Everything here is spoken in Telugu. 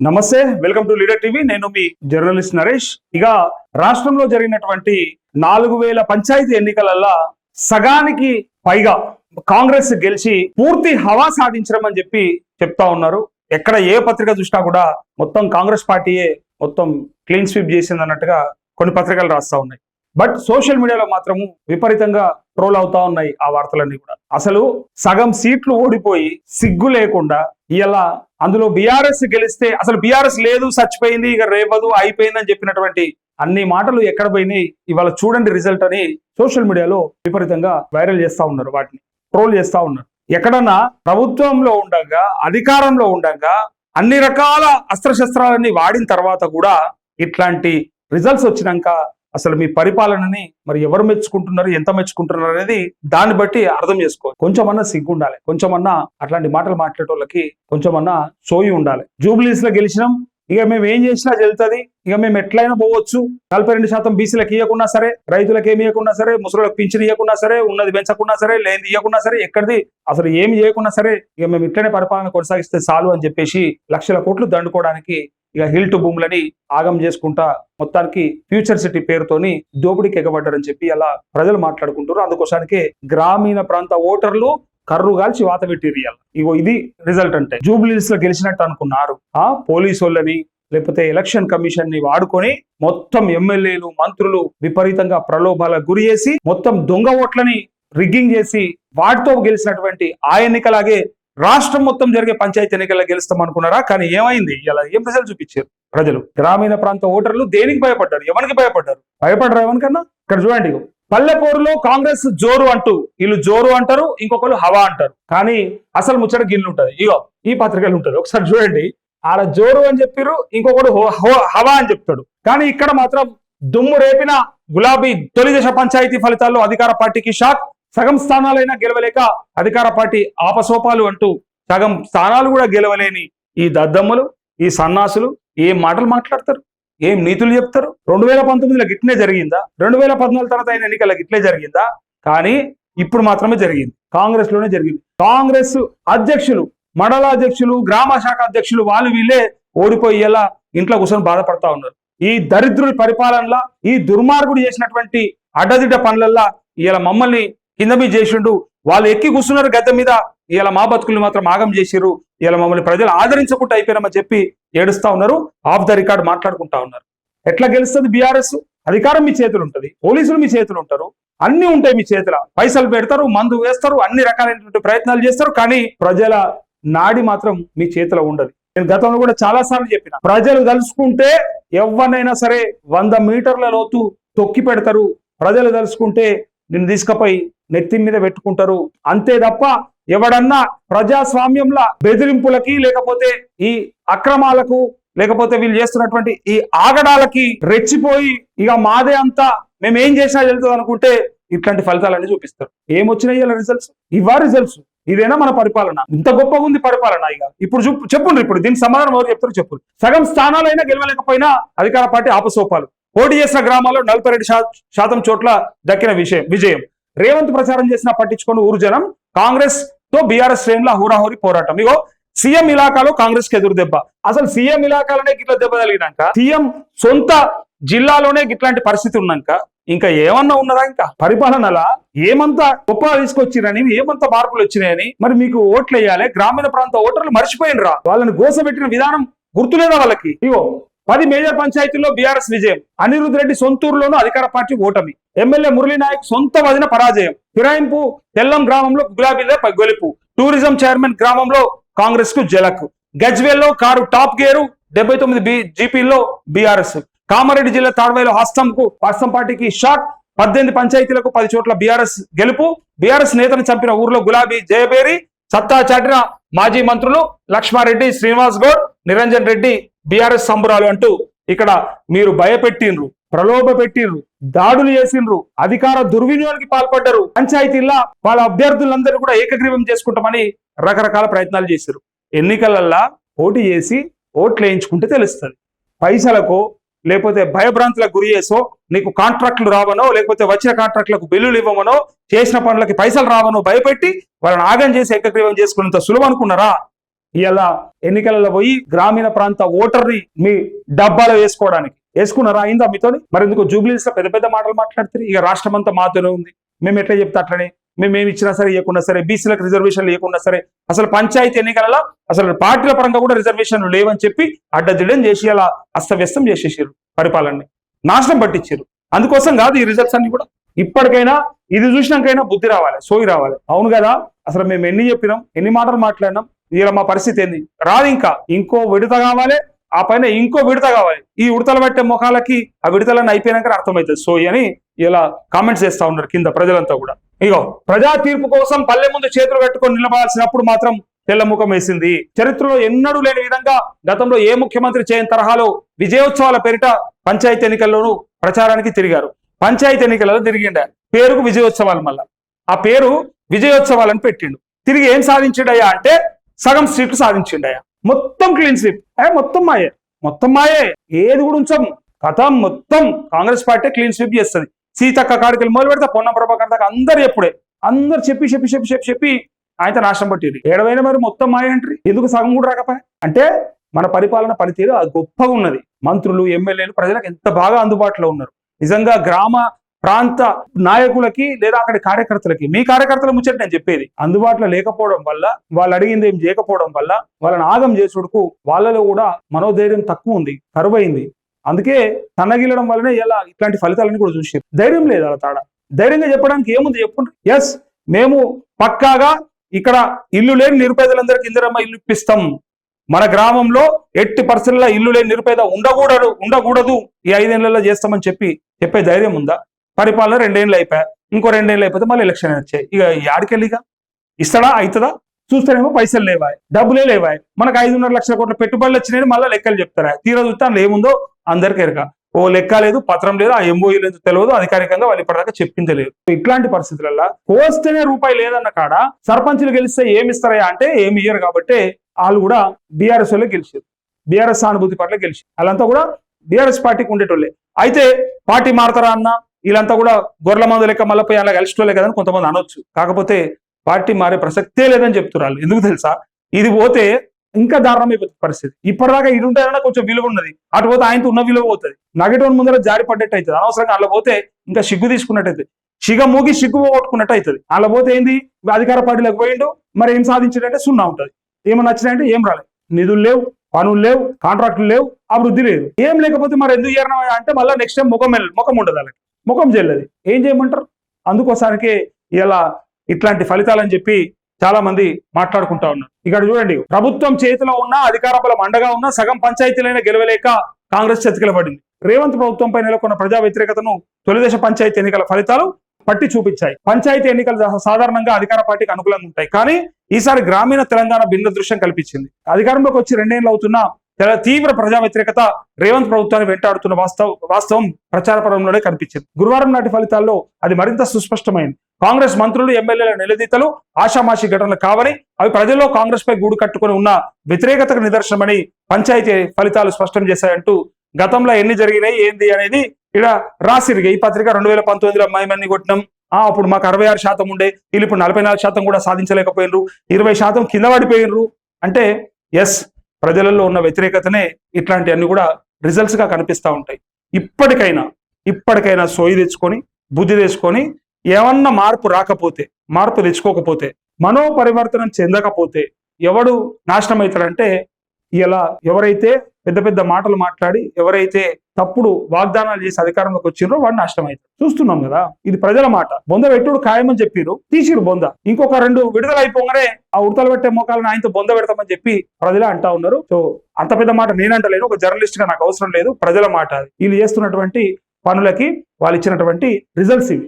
నమస్తే, వెల్కమ్ టు లీడర్ టీవీ. నేను మీ జర్నలిస్ట్ నరేష్. ఇక రాష్ట్రంలో జరిగినటువంటి 4000 పంచాయతీ ఎన్నికలలో సగానికి పైగా కాంగ్రెస్ గెలిచి పూర్తి హవా సాధించడం అని చెప్తా ఉన్నారు. ఎక్కడ ఏ పత్రిక చూసినా కూడా మొత్తం కాంగ్రెస్ పార్టీయే మొత్తం క్లీన్ స్వీప్ చేసింది అన్నట్టుగా కొన్ని పత్రికలు రాస్తా ఉన్నాయి. బట్ సోషల్ మీడియాలో మాత్రము విపరీతంగా ట్రోల్ అవుతా ఉన్నాయి ఆ వార్తలన్నీ కూడా. అసలు సగం సీట్లు ఓడిపోయి సిగ్గు లేకుండా ఇలా అందులో బీఆర్ఎస్ గెలిస్తే అసలు బీఆర్ఎస్ లేదు, చచ్చిపోయింది, ఇక రేపదు, అయిపోయింది అని చెప్పినటువంటి అన్ని మాటలు ఎక్కడ పోయినాయి, ఇవాళ చూడండి రిజల్ట్ అని సోషల్ మీడియాలో విపరీతంగా వైరల్ చేస్తా ఉన్నారు, వాటిని ట్రోల్ చేస్తా ఉన్నారు. ఎక్కడన్నా ప్రభుత్వంలో ఉండగా అధికారంలో ఉండగా అన్ని రకాల అస్త్రశస్త్రాలన్నీ వాడిన తర్వాత కూడా ఇట్లాంటి రిజల్ట్స్ వచ్చినాక అసలు మీ పరిపాలనని మరి ఎవరు మెచ్చుకుంటున్నారు, ఎంత మెచ్చుకుంటున్నారు అనేది దాన్ని బట్టి అర్థం చేసుకోవాలి. కొంచెమన్నా సిగ్గు ఉండాలి, కొంచెమన్నా అట్లాంటి మాటలు మాట్లాడేటోళ్ళకి కొంచెమన్నా సోయి ఉండాలి. జూబ్లీస్ లో గెలిచినాం, ఇక మేము ఏం చేసినా చెల్తుంది, ఇక మేము ఎట్లయినా పోవచ్చు, 42% బీసీలకు ఇవ్వకున్నా సరే, రైతులకు ఏమి ఇవ్వకున్నా సరే, ముసలిలకు పింఛన్ ఇవ్వకున్నా సరే, ఉన్నది పెంచకున్నా సరే, లేనిది ఇవ్వకున్నా సరే, ఎక్కడిది అసలు ఏమి చేయకున్నా సరే, ఇక మేము ఇట్లనే పరిపాలన కొనసాగిస్తే చాలు అని చెప్పేసి లక్షల కోట్లు దండుకోవడానికి ఇక హిల్ట్ భూములని ఆగం చేసుకుంటా మొత్తానికి ఫ్యూచర్ సిటీ పేరుతోని దోపిడీకి ఎగబడ్డారని చెప్పి అలా ప్రజలు మాట్లాడుకుంటారు. అందుకోసానికే గ్రామీణ ప్రాంత ఓటర్లు కర్రు గాల్చి వాత పెట్టిరియాలి. ఇగో ఇది రిజల్ట్ అంటే. జూబ్లీస్ లో గెలిచినట్టు అనుకున్నారు ఆ పోలీసు వాళ్ళని లేకపోతే ఎలక్షన్ కమిషన్ ని వాడుకొని మొత్తం ఎమ్మెల్యేలు మంత్రులు విపరీతంగా ప్రలోభాలకు గురి చేసి మొత్తం దొంగ ఓట్లని రిగ్గింగ్ చేసి వాటితో గెలిచినటువంటి ఆ ఎన్నికలాగే రాష్ట్రం మొత్తం జరిగే పంచాయతీ ఎన్నికల్లో గెలుస్తాం అనుకున్నారా? కానీ ఏమైంది? ఇలా ఏం రిజల్ట్ చూపించారు ప్రజలు. గ్రామీణ ప్రాంత ఓటర్లు దేనికి భయపడ్డారు, ఎవరికి భయపడ్డారు? భయపడరు ఎవరికన్నా. ఇక్కడ చూడండి, పల్లెపూరులో కాంగ్రెస్ జోరు అంటూ వీళ్ళు జోరు అంటారు, ఇంకొకరు హవా అంటారు. కానీ అసలు ముచ్చట గిన్నె ఉంటది, ఇగో ఈ పత్రికలు ఉంటది. ఒకసారి చూడండి, ఆడ జోరు అని చెప్పిర్రు, ఇంకొకడు హవా అని చెప్తాడు. కానీ ఇక్కడ మాత్రం దుమ్ము రేపిన గులాబీ తొలి దశ పంచాయతీ ఫలితాల్లో అధికార పార్టీకి షాక్. సగం స్థానాలైనా గెలవలేక అధికార పార్టీ ఆపసోపాలు అంటూ సగం స్థానాలు కూడా గెలవలేని ఈ దద్దమ్మలు, ఈ సన్నాసులు ఏం మాటలు మాట్లాడతారు, ఏం నీతులు చెప్తారు. 2019లో గిట్లే జరిగిందా? 2014 తర్వాత అయిన ఎన్నికల గిట్లే జరిగిందా? కానీ ఇప్పుడు మాత్రమే జరిగింది, కాంగ్రెస్ లోనే జరిగింది. కాంగ్రెస్ అధ్యక్షులు, మండల అధ్యక్షులు, గ్రామ శాఖ అధ్యక్షులు వాళ్ళు వీళ్ళే ఓడిపోయేలా ఇంట్లో కూర్చొని బాధపడతా ఉన్నారు. ఈ దరిద్రుడి పరిపాలనలా, ఈ దుర్మార్గుడు చేసినటువంటి అడ్డదిడ్డ పనులల్లా ఇలా మమ్మల్ని కింద మీద చేసిండు, వాళ్ళు ఎక్కి కూర్చున్నారు గద్దె మీద, ఇలా మా బతుకులు మాత్రం ఆగం చేసిర్రు, ఇలా మమ్మల్ని ప్రజలు ఆదరించకుండా అయిపోయినామని చెప్పి ఏడుస్తా ఉన్నారు. ఆఫ్ ద రికార్డ్ మాట్లాడుకుంటా ఉన్నారు. ఎట్లా గెలుస్తుంది బీఆర్ఎస్? అధికారం మీ చేతులు ఉంటుంది, పోలీసులు మీ చేతులు ఉంటారు, అన్ని ఉంటాయి మీ చేతుల. పైసలు పెడతారు, మందు వేస్తారు, అన్ని రకాలైనటువంటి ప్రయత్నాలు చేస్తారు, కానీ ప్రజల నాడి మాత్రం మీ చేతిలో ఉండదు. నేను గతంలో కూడా చాలా సార్లు చెప్పిన, ప్రజలు తలుచుకుంటే ఎవరినైనా సరే 100 మీటర్ల లోతు తొక్కి పెడతారు. ప్రజలు తలుచుకుంటే నిన్ను తీసుకుపోయి నెత్తి మీద పెట్టుకుంటారు, అంతే తప్ప ఎవడన్నా ప్రజాస్వామ్యంలో బెదిరింపులకి లేకపోతే ఈ అక్రమాలకు లేకపోతే వీళ్ళు చేస్తున్నటువంటి ఈ ఆగడాలకి రెచ్చిపోయి ఇక మాదే అంతా మేమేం చేసినా వెళ్తుంది అనుకుంటే ఇట్లాంటి ఫలితాలన్నీ చూపిస్తారు. ఏమొచ్చినాయి ఇలా రిజల్ట్స్? ఇవా రిజల్ట్స్? ఇదేనా మన పరిపాలన? ఇంత గొప్పగా ఉంది పరిపాలన. ఇక ఇప్పుడు చెప్పుండ్రు, ఇప్పుడు దీనికి సమాధానం ఎవరు చెప్తారు చెప్పు. సగం స్థానాలైనా గెలవలేకపోయినా అధికార పార్టీ ఆపసోపాలు. పోటీ చేసిన గ్రామాల్లో 42% చోట్ల దక్కిన విజయం. రేవంత్ ప్రచారం చేసిన పట్టించుకొని ఊరు జనం. కాంగ్రెస్ తో బీఆర్ఎస్ శ్రేణుల హోరాహోరీ పోరాటం. ఇగో సీఎం ఇలాకాలో కాంగ్రెస్ కి ఎదురు దెబ్బ. అసలు సీఎం ఇలాకాలోనే గిట్ల దెబ్బ తగిలినాక, సీఎం సొంత జిల్లాలోనే గిట్లాంటి పరిస్థితి ఉన్నాక ఇంకా ఏమన్నా ఉన్నదా? ఇంకా పరిపాలనలా ఏమంతా గొప్ప తీసుకొచ్చిరని, ఏమంతా మార్పులు వచ్చినాయని మరి మీకు ఓట్లు వేయాలి. గ్రామీణ ప్రాంత ఓటర్లు మర్చిపోయినరా? వాళ్ళని గోసపెట్టిన విధానం గుర్తులేదా వాళ్ళకి? ఇగో 10 మేజర్ పంచాయతీల్లో బీఆర్ఎస్ విజయం. అనిరుద్ రెడ్డి సొంతూరులోనూ అధికార పార్టీ ఓటమి. ఎమ్మెల్యే మురళీ నాయక్ సొంత వదిన పరాజయం. ఫిరాయింపు తెల్లం గ్రామంలో గులాబీలే గెలుపు. టూరిజం చైర్మన్ గ్రామంలో కాంగ్రెస్ కు జలక్. గజ్వేల్లో కారు టాప్ గేరు. 79 జీపీల్లో బీఆర్ఎస్. కామారెడ్డి జిల్లా తాడ్వాయిలో హస్తం పార్టీకి షాక్. 18 పంచాయతీలకు 10 చోట్ల బీఆర్ఎస్ గెలుపు. బీఆర్ఎస్ నేతను చంపిన ఊర్లో గులాబీ జయబేరి. సత్తా చాటిన మాజీ మంత్రులు లక్ష్మారెడ్డి, శ్రీనివాస్ గౌడ్, నిరంజన్ రెడ్డి బీఆర్ఎస్ సంబురాలు అంటూ ఇక్కడ మీరు భయపెట్టిండ్రు, ప్రలోభ పెట్టిండ్రు, దాడులు చేసిండ్రు, అధికార దుర్వినియోగానికి పాల్పడ్డారు. పంచాయతీల్లో వాళ్ళ అభ్యర్థులందరూ కూడా ఏకగ్రీవం చేసుకుంటామని రకరకాల ప్రయత్నాలు చేశారు. ఎన్నికలల్లా పోటీ చేసి ఓట్లు వేయించుకుంటే తెలుస్తుంది. పైసలకు లేకపోతే భయభ్రాంతులకు గురి చేసో, నీకు కాంట్రాక్టులు రావనో, లేకపోతే వచ్చిన కాంట్రాక్టులకు బిల్లులు ఇవ్వమనో, చేసిన పనులకి పైసలు రావనో భయపెట్టి వాళ్ళని ఆగం చేసి ఏకగ్రీవం చేసుకున్నంత సులువు అనుకున్నారా? ఇలా ఎన్నికలలో పోయి గ్రామీణ ప్రాంత ఓటర్ని మీ డబ్బాలో వేసుకున్నారా అయిందా మీతోని? మరి ఎందుకు జూబ్లీస్ లో పెద్ద పెద్ద మాటలు మాట్లాడుతారు? ఇక రాష్ట్రం అంతా మాతోనే ఉంది, మేము ఎట్లా చెప్తే అట్లనే, మేము ఏమి ఇచ్చినా సరే ఇవ్వకుండా సరే, బీసీలకు రిజర్వేషన్ లేకుండా సరే, అసలు పంచాయతీ ఎన్నికలలో అసలు పార్టీల పరంగా కూడా రిజర్వేషన్లు లేవని చెప్పి అడ్డదిడ్డం చేసి అలా అస్తవ్యస్తం చేసేసారు, పరిపాలనని నాశనం పట్టించారు. అందుకోసం కాదు ఈ రిజల్ట్స్ అన్ని కూడా. ఇప్పటికైనా ఇది చూసినాకైనా బుద్ధి రావాలి, సోయి రావాలి. అవును కదా, అసలు మేము ఎన్ని చెప్పినాం, ఎన్ని మాటలు మాట్లాడినాం, ఇలా మా పరిస్థితి ఏంది? రాదు, ఇంకా ఇంకో విడత కావాలి, ఆ పైన ఇంకో విడత కావాలి. ఈ ఉడతలు పట్టే ముఖాలకి ఆ విడతలన్నీ అయిపోయినాక అర్థమవుతుంది సోయి అని ఇలా కామెంట్స్ చేస్తా ఉన్నారు కింద ప్రజలంతా కూడా. ఇగో ప్రజా తీర్పు కోసం పల్లె ముందు చేతులు కట్టుకొని నిలబడాల్సినప్పుడు మాత్రం తెల్లముఖం వేసింది. చరిత్రలో ఎన్నడూ లేని విధంగా గతంలో ఏ ముఖ్యమంత్రి చేయని తరహాలో విజయోత్సవాల పేరిట పంచాయతీ ఎన్నికల్లోనూ ప్రచారానికి తిరిగారు. పంచాయతీ ఎన్నికలలో తిరిగిండ పేరుకు విజయోత్సవాలు, మళ్ళా ఆ పేరు విజయోత్సవాలని పెట్టిండు. తిరిగి ఏం సాధించిండయా అంటే సగం సీట్లు సాధించిండయా. మొత్తం క్లీన్ స్వీప్, మొత్తం మాయే, ఏది కూడా ఉంచం. కథ మొత్తం కాంగ్రెస్ పార్టీ క్లీన్ స్వీప్ చేస్తుంది. సీతక్క కాడికి మొదలు పెడతా పొన్న ప్రభాకర్ దాకా అందరు చెప్పి ఆయన నాశనం పట్టింది. ఏడవైనా మరి మొత్తం మాయ అంటారు, ఎందుకు సగం కూడా రాకపోయా? అంటే మన పరిపాలన పనితీరు అది గొప్పగా ఉన్నది. మంత్రులు, ఎమ్మెల్యేలు ప్రజలకు ఎంత బాగా అందుబాటులో ఉన్నారు. నిజంగా గ్రామ ప్రాంత నాయకులకి లేదా అక్కడి కార్యకర్తలకి, మీ కార్యకర్తల ముచ్చట నేను చెప్పేది, అందుబాటులో లేకపోవడం వల్ల, వాళ్ళు అడిగింది ఏం చేయకపోవడం వల్ల, వాళ్ళని ఆగం చేసుడుకు వాళ్ళలో కూడా మనోధైర్యం తక్కువ ఉంది, కరువైంది. అందుకే తన్నగిలడం వల్లనే ఇలా ఇట్లాంటి ఫలితాలని కూడా చూసారు. ధైర్యం లేదు అలా తాడ. ధైర్యంగా చెప్పడానికి ఏముంది చెప్పండి. ఎస్, మేము పక్కాగా ఇక్కడ ఇల్లు లేని నిరుపేదలందరికీ ఇందిరమ్మ ఇల్లు ఇప్పిస్తాం. మన గ్రామంలో ఎట్టి పరిస్థితుల్లో ఇల్లు లేని నిరుపేద ఉండకూడదు ఈ 5 ఏళ్లలో చేస్తామని చెప్పే ధైర్యం ఉందా? పరిపాలన 2 ఏళ్ళు అయిపోయా, ఇంకో 2 ఏళ్ళు అయిపోతే మళ్ళీ ఎలక్షన్ వచ్చాయి. ఇక యాడికెళ్ళిగా ఇస్తాడా? అవుతుందా? చూస్తేనేమో పైసలు లేవాయి, డబ్బులే లేవాయి. మనకు 5.5 లక్షల కోట్ల పెట్టుబడులు వచ్చినాయని మళ్ళీ లెక్కలు చెప్తారా? తీరా చూస్తే అందులో ఏముందో అందరికీ ఎరక. ఓ లెక్క లేదు, పత్రం లేదు, ఆ ఎంఓఈ లేదు, తెలియదు, అధికారికంగా వాళ్ళు ఇప్పటిదాకా చెప్పిందే లేదు. ఇట్లాంటి పరిస్థితులలో కోస్తేనే రూపాయి లేదన్న కాడ సర్పంచులు గెలిస్తే ఏమి ఇస్తారా అంటే ఏమి ఇయ్యరు. కాబట్టి వాళ్ళు కూడా బీఆర్ఎస్ వాళ్ళే గెలిచారు, బీఆర్ఎస్ సానుభూతి పట్ల గెలిచారు. వాళ్ళంతా కూడా బీఆర్ఎస్ పార్టీకి ఉండేటోళ్ళే. అయితే పార్టీ మారతారా అన్న వీళ్ళంతా కూడా గొర్రెల మందు లెక్క మళ్ళీ పోయి అలా కలిసిటోళ్ళే కదని కొంతమంది అనొచ్చు. కాకపోతే పార్టీ మారే ప్రసక్తే లేదని చెప్తున్నారు. ఎందుకు తెలుసా? ఇది పోతే ఇంకా దారుణమైపోతుంది పరిస్థితి. ఇప్పటిదాకా ఇది ఉంటేనన్నా కొంచెం విలువ ఉన్నది, అటు పోతే ఆయనతో ఉన్న విలువ పోతుంది. నగటోని ముందర జారి పడ్డట్టు అవుతుంది. అనవసరంగా అలా పోతే ఇంకా సిగ్గు తీసుకున్నట్టు అవుతుంది, సిగ్గు పోగొట్టుకున్నట్టు అవుతుంది. అలా పోతే ఏంది, అధికార పార్టీలకు పోయిండు, మరి ఏం సాధించాడంటే 0 ఉంటుంది. ఏమన్నా నచ్చినాయంటే ఏం రాలేదు, నిధులు లేవు, పనులు లేవు, కాంట్రాక్టులు లేవు, అభివృద్ధి లేదు. ఏం లేకపోతే మరి ఎందుకు చేరడం అంటే మళ్ళీ నెక్స్ట్ టైం ముఖం ఉండదు, వాళ్ళకి ముఖం చెల్లది. ఏం చేయమంటారు? అందుకోసానికి ఇలా ఇట్లాంటి ఫలితాలని చెప్పి చాలా మంది మాట్లాడుకుంటా ఉన్నారు. ఇక్కడ చూడండి, ప్రభుత్వం చేతిలో ఉన్న అధికార బలం అండగా ఉన్న సగం పంచాయతీలైనా గెలవలేక కాంగ్రెస్ చతికిలబడింది. రేవంత్ ప్రభుత్వంపై నెలకొన్న ప్రజా వ్యతిరేకతను తొలిదశ పంచాయతీ ఎన్నికల ఫలితాలు పట్టి చూపించాయి. పంచాయతీ ఎన్నికలు సాధారణంగా అధికార పార్టీకి అనుకూలంగా ఉంటాయి, కానీ ఈసారి గ్రామీణ తెలంగాణ భిన్న దృశ్యం కల్పించింది. అధికారంలోకి వచ్చి 2 ఏళ్ళు అవుతున్నా తీవ్ర ప్రజా వ్యతిరేకత రేవంత్ ప్రభుత్వాన్ని వెంటాడుతున్న వాస్తవం ప్రచార పరంలోనే కనిపించింది. గురువారం నాటి ఫలితాల్లో అది మరింత సుస్పష్టమైంది. కాంగ్రెస్ మంత్రులు, ఎమ్మెల్యేల నిలదీతలు ఆషామాషి ఘటనలు కావని, అవి ప్రజల్లో కాంగ్రెస్ పై గూడు కట్టుకుని ఉన్న వ్యతిరేకతకు నిదర్శనమని పంచాయతీ ఫలితాలు స్పష్టం చేశాయంటూ గతంలో ఎన్ని జరిగినాయి ఏంది అనేది ఇక్కడ రాసిరిగా ఈ పత్రిక 2019లో మేమన్ని కొట్టినాం, అప్పుడు మాకు 66% ఉండే, వీళ్ళు ఇప్పుడు 44% కూడా సాధించలేకపోయినరు, 20% కింద పడిపోయినరు అంటే ఎస్, ప్రజలలో ఉన్న వ్యతిరేకతనే ఇట్లాంటివన్నీ కూడా రిజల్ట్స్ గా కనిపిస్తూ ఉంటాయి. ఇప్పటికైనా సోయి తెచ్చుకొని, బుద్ధి తెచ్చుకొని, ఏమన్నా మార్పు తెచ్చుకోకపోతే, మనోపరివర్తనం చెందకపోతే ఎవడు నాశనం అవుతాడంటే ఇలా ఎవరైతే పెద్ద పెద్ద మాటలు మాట్లాడి, ఎవరైతే తప్పుడు వాగ్దానాలు చేసి అధికారంలోకి వచ్చిండ్రో వాడు నాశనం అవుతాడు. చూస్తున్నాం కదా, ఇది ప్రజల మాట. బొంద పెట్టుడు ఖాయమని చెప్పిరు, తీసిరు బొంద. ఇంకొక 2 విడుదల అయిపోగానే ఆ ఉడతలు పెట్టే మోకాలను ఆయనతో బొంద పెడతామని చెప్పి ప్రజలే అంటా ఉన్నారు. సో అంత పెద్ద మాట నేనంటలేను, ఒక జర్నలిస్ట్ గా నాకు అవసరం లేదు, ప్రజల మాట. వీళ్ళు చేస్తున్నటువంటి పనులకి వాళ్ళు ఇచ్చినటువంటి రిజల్ట్స్ ఇవి.